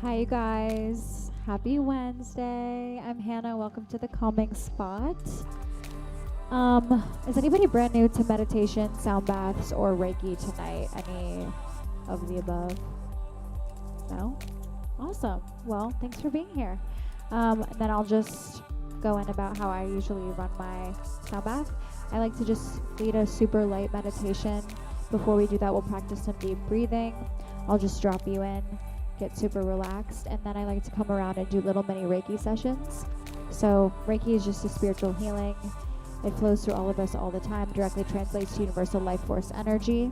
Hi, you guys. Happy Wednesday. I'm Hannah. Welcome to the Calming Spot. Is anybody brand new to meditation, sound baths, or Reiki tonight? Any of the above? No? Awesome. Well, thanks for being here. And then I'll just go in about how I usually run my sound bath. I like to just lead a super light meditation. Before we do that, we'll practice some deep breathing. I'll just drop you in, get super relaxed, and then I like to come around and do little mini Reiki sessions. So Reiki is just a spiritual healing. It flows through all of us all the time, directly translates to universal life force energy.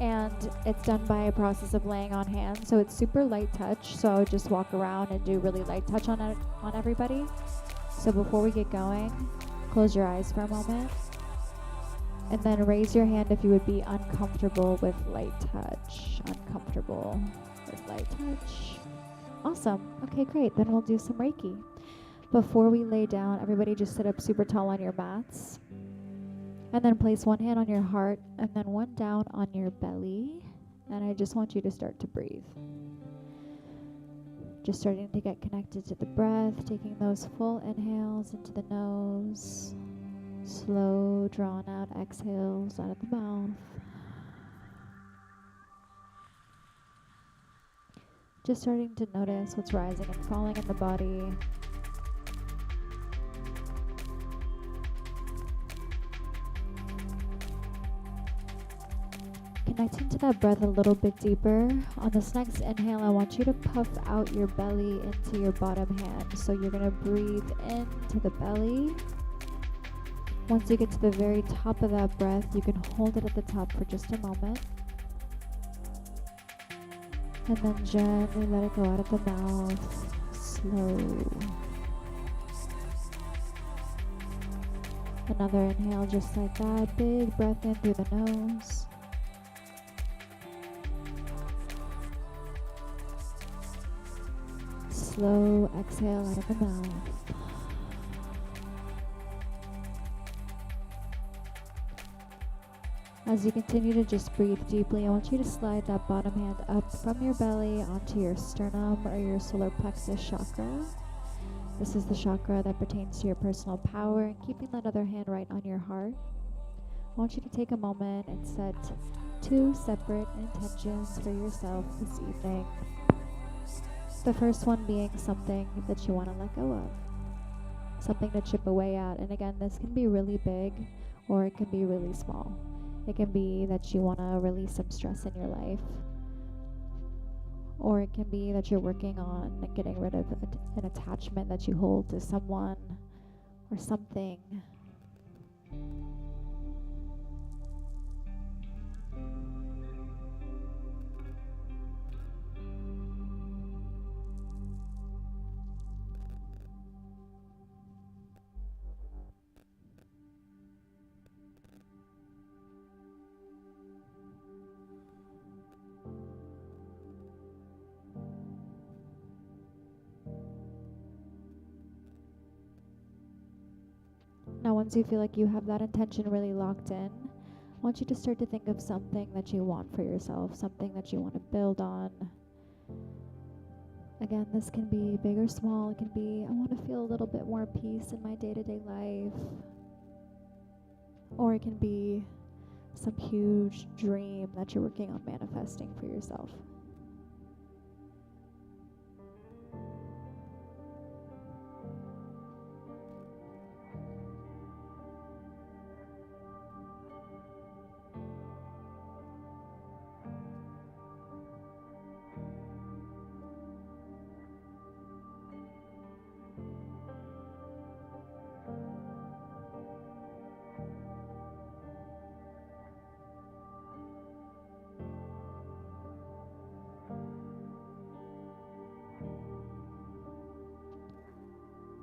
And it's done by a process of laying on hands, so it's super light touch. So I would just walk around and do really light touch on everybody. So before we get going, close your eyes for a moment. And then raise your hand if you would be uncomfortable with light touch. Uncomfortable with light touch. Awesome. Okay, great. Then we'll do some Reiki. Before we lay down, everybody just sit up super tall on your mats. And then place one hand on your heart and then one down on your belly. And I just want you to start to breathe. Just starting to get connected to the breath, taking those full inhales into the nose. Slow, drawn out exhales out of the mouth. Just starting to notice what's rising and falling in the body. Connecting to that breath a little bit deeper. On this next inhale, I want you to puff out your belly into your bottom hand. So you're going to breathe into the belly. Once you get to the very top of that breath, you can hold it at the top for just a moment. And then gently let it go out of the mouth. Slow. Another inhale just like that. Big breath in through the nose. Slow exhale out of the mouth. As you continue to just breathe deeply, I want you to slide that bottom hand up from your belly onto your sternum or your solar plexus chakra. This is the chakra that pertains to your personal power, and keeping that other hand right on your heart. I want you to take a moment and set 2 separate intentions for yourself this evening. The first one being something that you want to let go of, something to chip away at. And again, this can be really big or it can be really small. It can be that you want to release some stress in your life, or it can be that you're working on getting rid of an attachment that you hold to someone or something. Now, once you feel like you have that intention really locked in, I want you to start to think of something that you want for yourself, something that you want to build on. Again, this can be big or small. It can be, I want to feel a little bit more peace in my day-to-day life. Or it can be some huge dream that you're working on manifesting for yourself.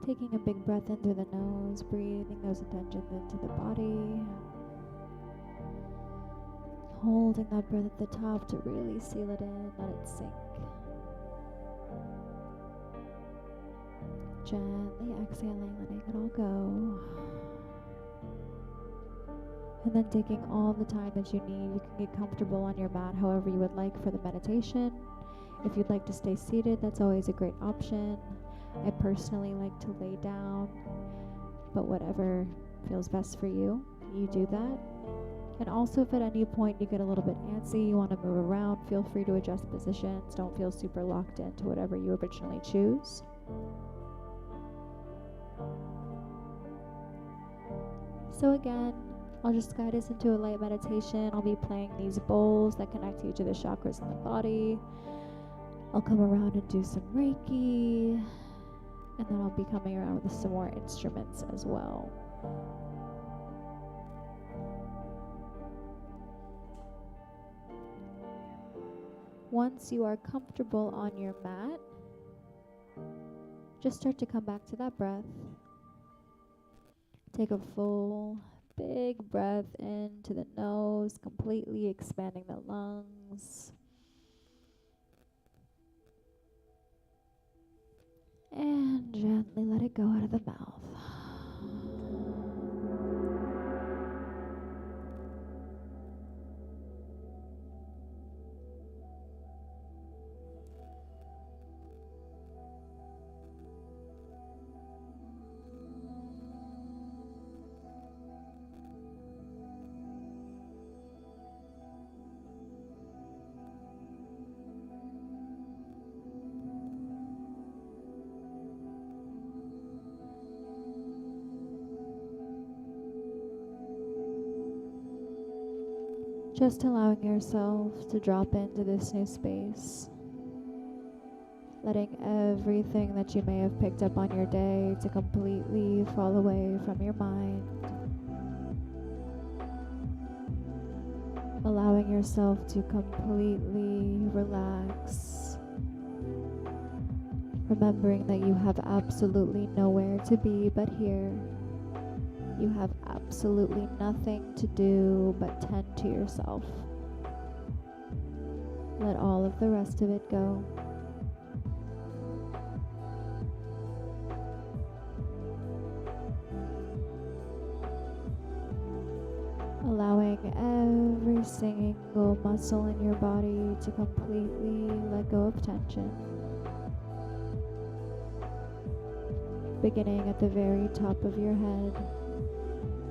Taking a big breath in through the nose, breathing those intentions into the body. Holding that breath at the top to really seal it in, let it sink. Gently exhaling, letting it all go. And then taking all the time that you need. You can get comfortable on your mat however you would like for the meditation. If you'd like to stay seated, that's always a great option. I personally like to lay down, but whatever feels best for you, you do that. And also, if at any point you get a little bit antsy, you want to move around, feel free to adjust positions. Don't feel super locked into whatever you originally choose. So again, I'll just guide us into a light meditation. I'll be playing these bowls that connect to each of the chakras in the body. I'll come around and do some Reiki, and then I'll be coming around with some more instruments as well. Once you are comfortable on your mat, just start to come back to that breath. Take a full, big breath into the nose, completely expanding the lungs. And gently let it go out of the mouth. Just allowing yourself to drop into this new space. Letting everything that you may have picked up on your day to completely fall away from your mind. Allowing yourself to completely relax. Remembering that you have absolutely nowhere to be but here. You have absolutely nothing to do but tend to yourself. Let all of the rest of it go. Allowing every single muscle in your body to completely let go of tension. Beginning at the very top of your head.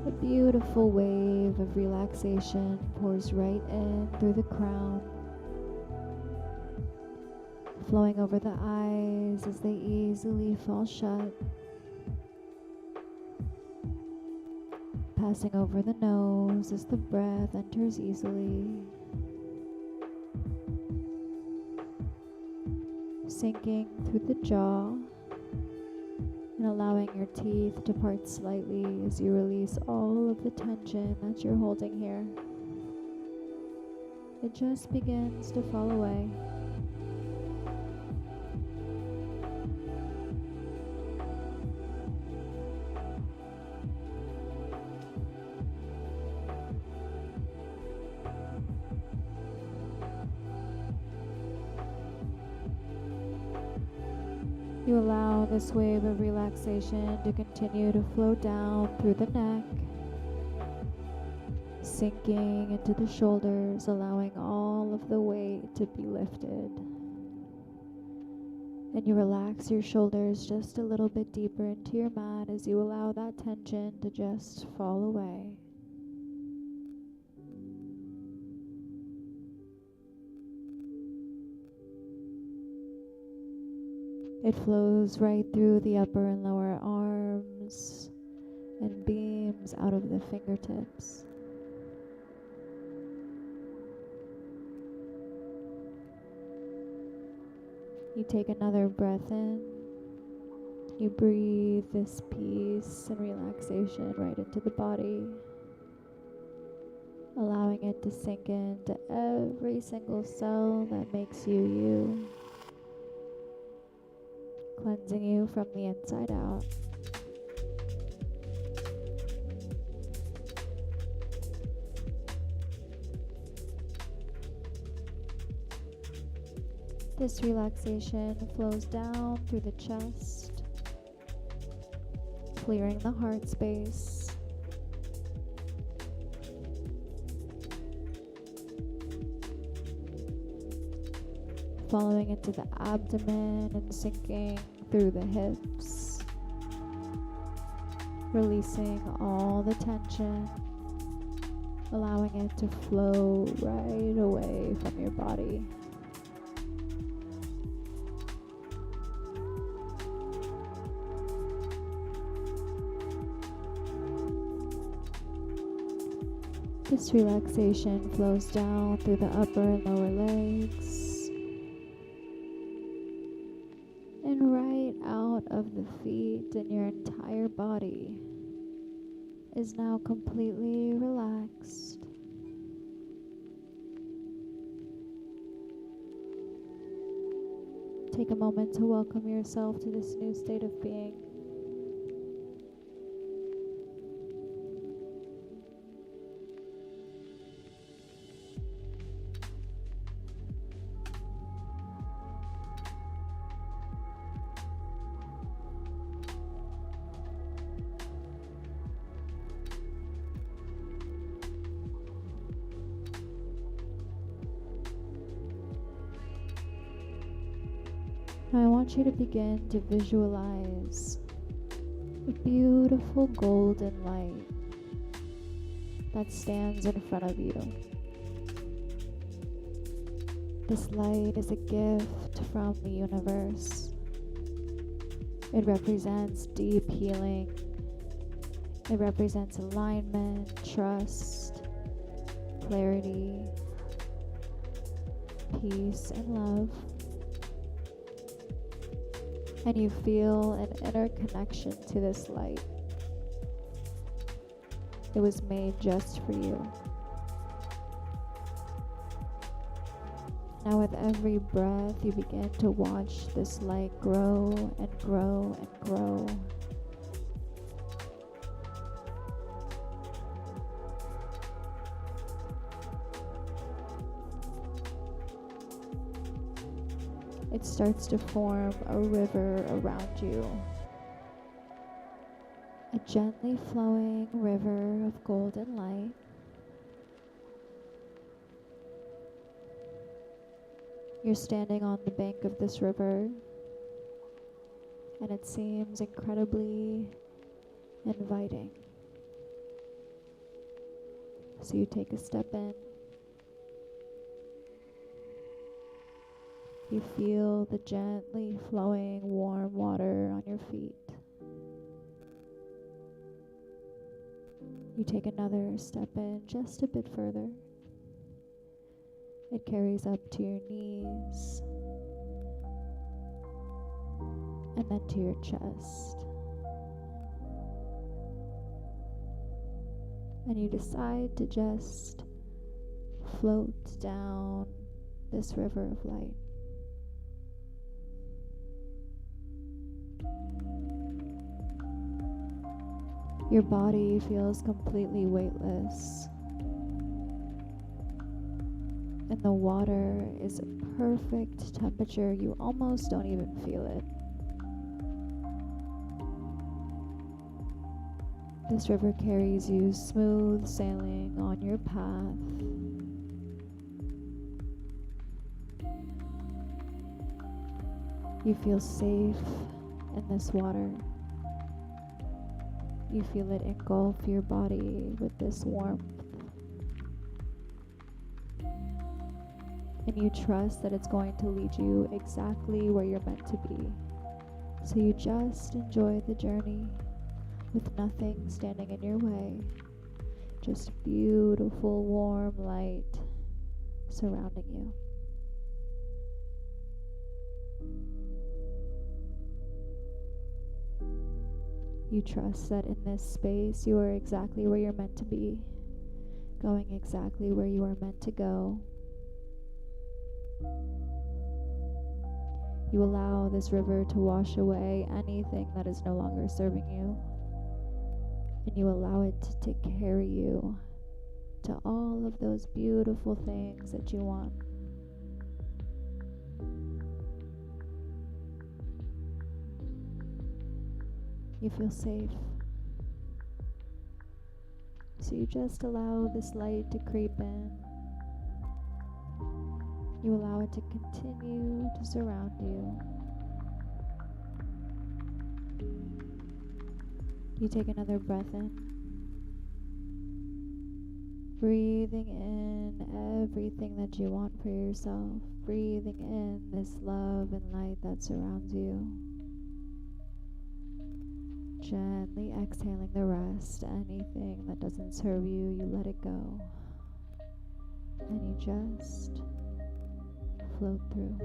A beautiful wave of relaxation pours right in through the crown, flowing over the eyes as they easily fall shut, passing over the nose as the breath enters easily, sinking through the jaw, and allowing your teeth to part slightly as you release all of the tension that you're holding here. It just begins to fall away. You allow this wave of relaxation to continue to flow down through the neck, sinking into the shoulders, allowing all of the weight to be lifted. And you relax your shoulders just a little bit deeper into your mat as you allow that tension to just fall away. It flows right through the upper and lower arms and beams out of the fingertips. You take another breath in. You breathe this peace and relaxation right into the body, allowing it to sink into every single cell that makes you you. Cleansing you from the inside out. This relaxation flows down through the chest, clearing the heart space. following into the abdomen and sinking through the hips, releasing all the tension, allowing it to flow right away from your body. This relaxation flows down through the upper and lower legs and right out of the feet, and your entire body is now completely relaxed. Take a moment to welcome yourself to this new state of being. Now I want you to begin to visualize a beautiful golden light that stands in front of you. This light is a gift from the universe. It represents deep healing. It represents alignment, trust, clarity, peace, and love. And you feel an inner connection to this light. It was made just for you. Now with every breath, you begin to watch this light grow and grow and grow. It starts to form a river around you. A gently flowing river of golden light. You're standing on the bank of this river, and it seems incredibly inviting. So you take a step in. You feel the gently flowing warm water on your feet. You take another step in just a bit further. It carries up to your knees and then to your chest. And you decide to just float down this river of light. Your body feels completely weightless, and the water is a perfect temperature. You almost don't even feel it. This river carries you smooth sailing on your path. You feel safe in this water. You feel it engulf your body with this warmth. And you trust that it's going to lead you exactly where you're meant to be. So you just enjoy the journey with nothing standing in your way. Just beautiful, warm light surrounding you. You trust that in this space you are exactly where you're meant to be, going exactly where you are meant to go. You allow this river to wash away anything that is no longer serving you, and you allow it to carry you to all of those beautiful things that you want. You feel safe. So you just allow this light to creep in. You allow it to continue to surround you. You take another breath in, breathing in everything that you want for yourself, breathing in this love and light that surrounds you. Gently exhaling the rest. Anything that doesn't serve you, you let it go. And you just float through.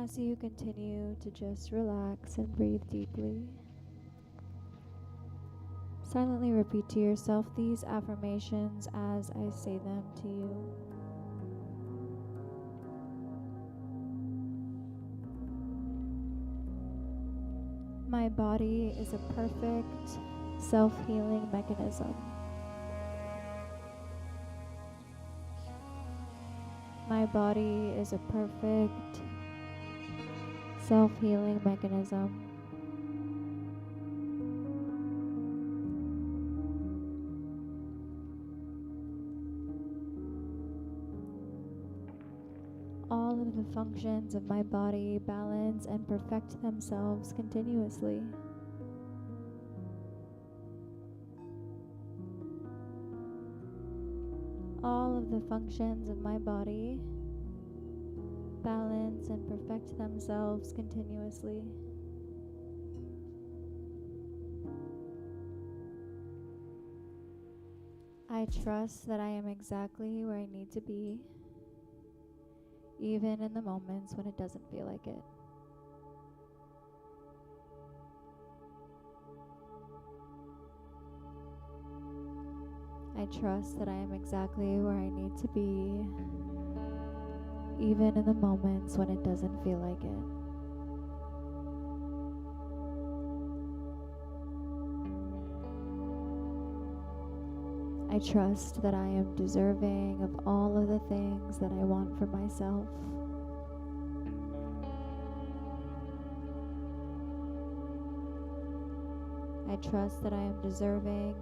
as you continue to just relax and breathe deeply, silently repeat to yourself these affirmations as I say them to you. My body is a perfect self-healing mechanism. My body is a perfect self-healing mechanism. All of the functions of my body balance and perfect themselves continuously. All of the functions of my body balance and perfect themselves continuously. I trust that I am exactly where I need to be, even in the moments when it doesn't feel like it. I trust that I am exactly where I need to be, even in the moments when it doesn't feel like it. I trust that I am deserving of all of the things that I want for myself. I trust that I am deserving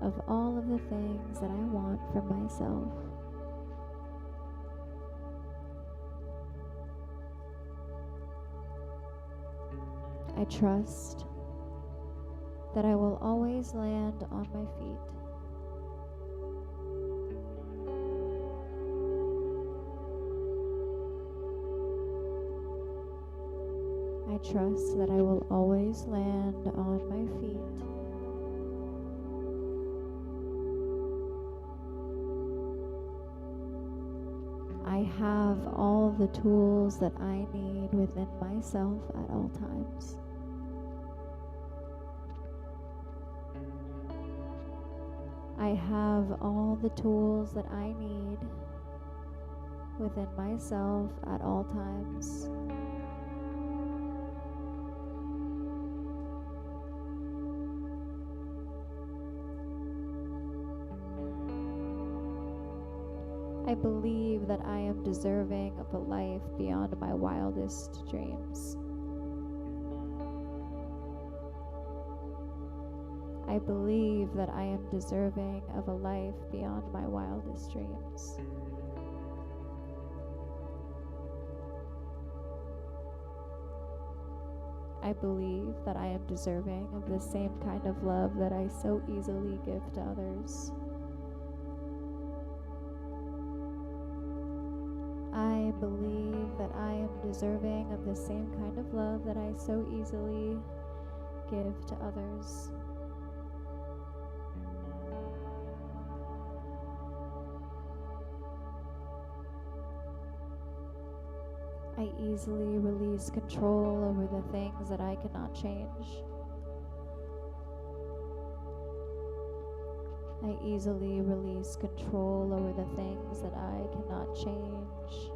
of all of the things that I want for myself. I trust that I will always land on my feet. I trust that I will always land on my feet. I have all the tools that I need within myself at all times. I have all the tools that I need within myself at all times. I believe that I am deserving of a life beyond my wildest dreams. I believe that I am deserving of a life beyond my wildest dreams. I believe that I am deserving of the same kind of love that I so easily give to others. I believe that I am deserving of the same kind of love that I so easily give to others. I easily release control over the things that I cannot change. I easily release control over the things that I cannot change.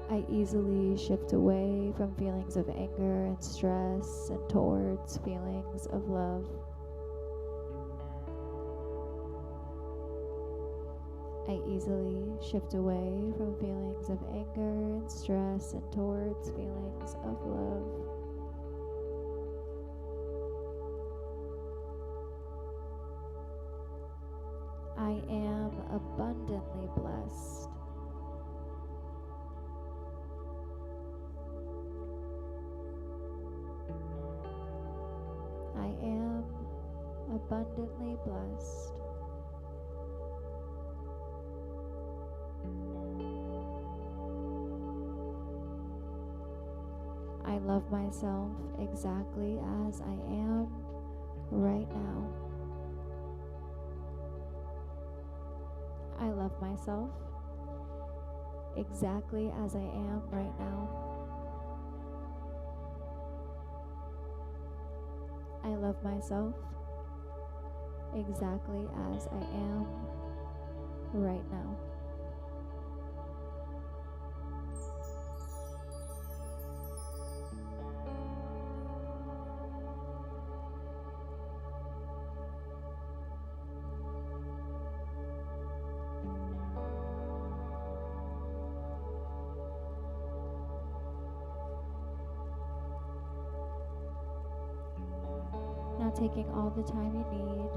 I easily shift away from feelings of anger and stress and towards feelings of love. I easily shift away from feelings of anger and stress and towards feelings of love. I am abundantly blessed. I am abundantly blessed. I love myself exactly as I am. 'Cause I am abundantly blessed. I am abundantly blessed. I love myself exactly as I am right now. 'Cause I am abundantly blessed. I love myself exactly as I am right now. 'Cause I am abundantly blessed. I love myself exactly as I am right now. 'Cause I am abundantly blessed. I love myself exactly as I am right now. I love myself exactly as I am right now. I love myself exactly as I am right now. Now taking all the time you need,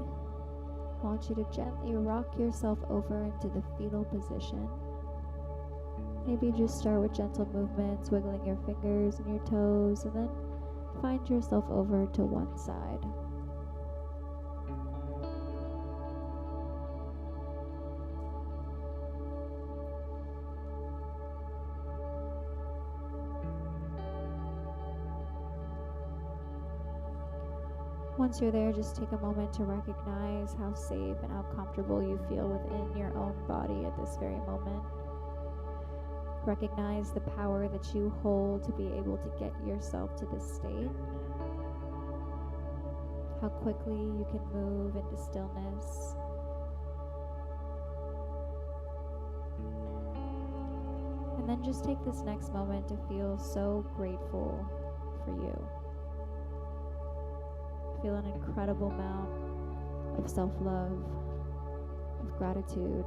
I want you to gently rock yourself over into the fetal position. Maybe just start with gentle movements, wiggling your fingers and your toes, and then find yourself over to one side. Once you're there, just take a moment to recognize how safe and how comfortable you feel within your own body at this very moment. Recognize the power that you hold to be able to get yourself to this state. How quickly you can move into stillness. And then just take this next moment to feel so grateful for you. Feel an incredible amount of self-love, of gratitude.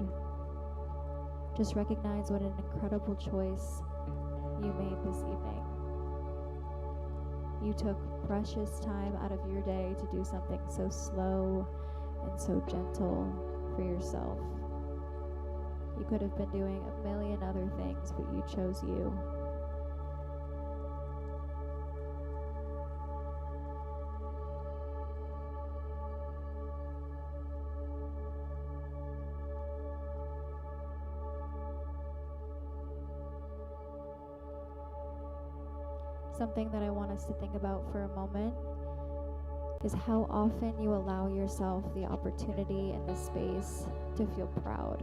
Just recognize what an incredible choice you made this evening. You took precious time out of your day to do something so slow and so gentle for yourself. You could have been doing a million other things, but you chose you. Something that I want us to think about for a moment is how often you allow yourself the opportunity and the space to feel proud.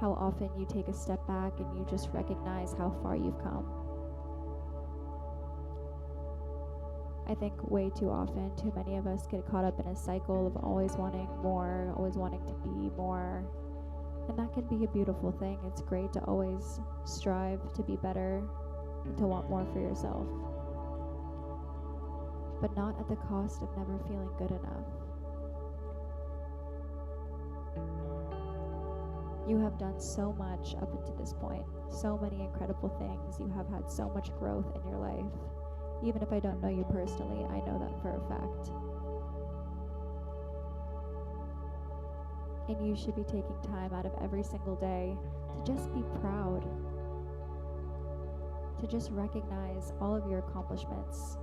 How often you take a step back and you just recognize how far you've come. I think way too often, too many of us get caught up in a cycle of always wanting more, always wanting to be more. And that can be a beautiful thing. It's great to always strive to be better and to want more for yourself. But not at the cost of never feeling good enough. You have done so much up until this point. So many incredible things. You have had so much growth in your life. Even if I don't know you personally, I know that for a fact. And you should be taking time out of every single day to just be proud, to just recognize all of your accomplishments,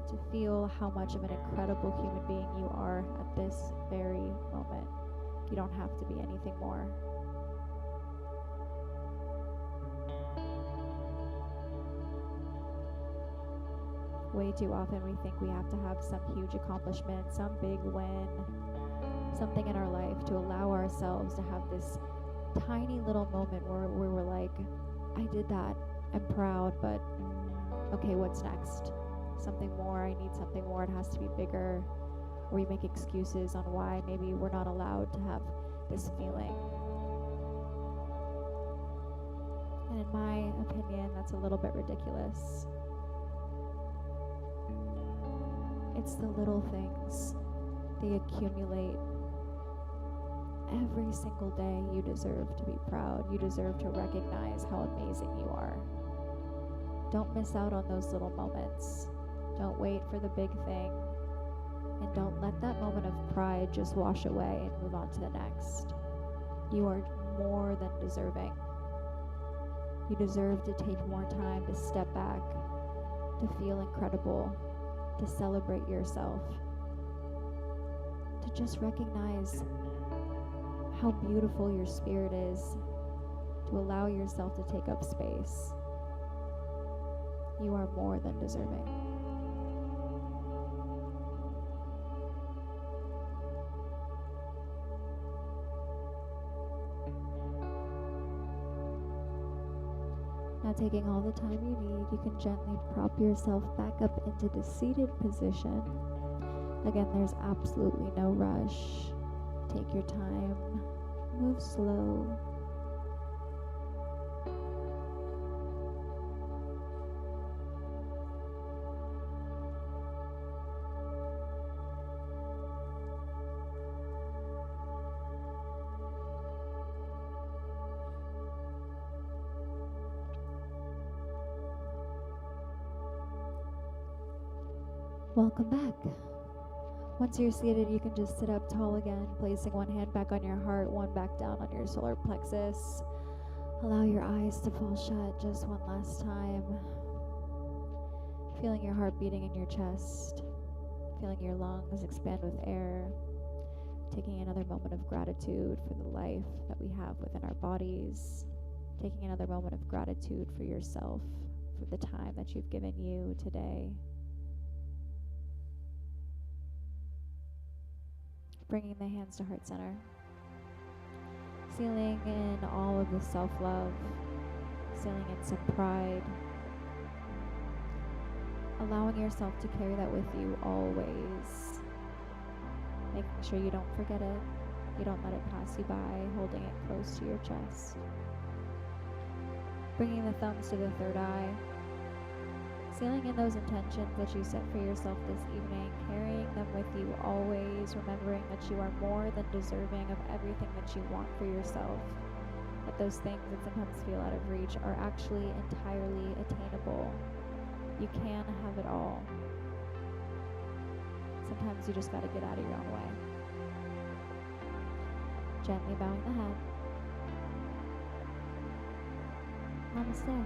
to feel how much of an incredible human being you are at this very moment. You don't have to be anything more. Way too often we think we have to have some huge accomplishment, some big win, something in our life to allow ourselves to have this tiny little moment where we're like, I did that, I'm proud, but okay, what's next? Something more, I need something more, it has to be bigger. Or we make excuses on why maybe we're not allowed to have this feeling. And in my opinion, that's a little bit ridiculous. It's the little things. They accumulate. Every single day you deserve to be proud. You deserve to recognize how amazing you are. Don't miss out on those little moments. Don't wait for the big thing. And don't let that moment of pride just wash away and move on to the next. You are more than deserving. You deserve to take more time to step back, to feel incredible, to celebrate yourself, to just recognize how beautiful your spirit is, to allow yourself to take up space. You are more than deserving. Now, taking all the time you need, you can gently prop yourself back up into the seated position. Again, there's absolutely no rush. Take your time. Move slow. Welcome back. Once you're seated, you can just sit up tall again, placing one hand back on your heart, one back down on your solar plexus. Allow your eyes to fall shut just one last time. Feeling your heart beating in your chest, feeling your lungs expand with air, taking another moment of gratitude for the life that we have within our bodies, taking another moment of gratitude for yourself, for the time that you've given you today. Bringing the hands to heart center. Sealing in all of the self-love, sealing in some pride. Allowing yourself to carry that with you always. Making sure you don't forget it. You don't let it pass you by, holding it close to your chest. Bringing the thumbs to the third eye. Sealing in those intentions that you set for yourself this evening, carrying them with you always, remembering that you are more than deserving of everything that you want for yourself. That those things that sometimes feel out of reach are actually entirely attainable. You can have it all. Sometimes you just got to get out of your own way. Gently bowing the head. Namaste.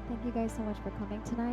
Thank you guys so much for coming tonight.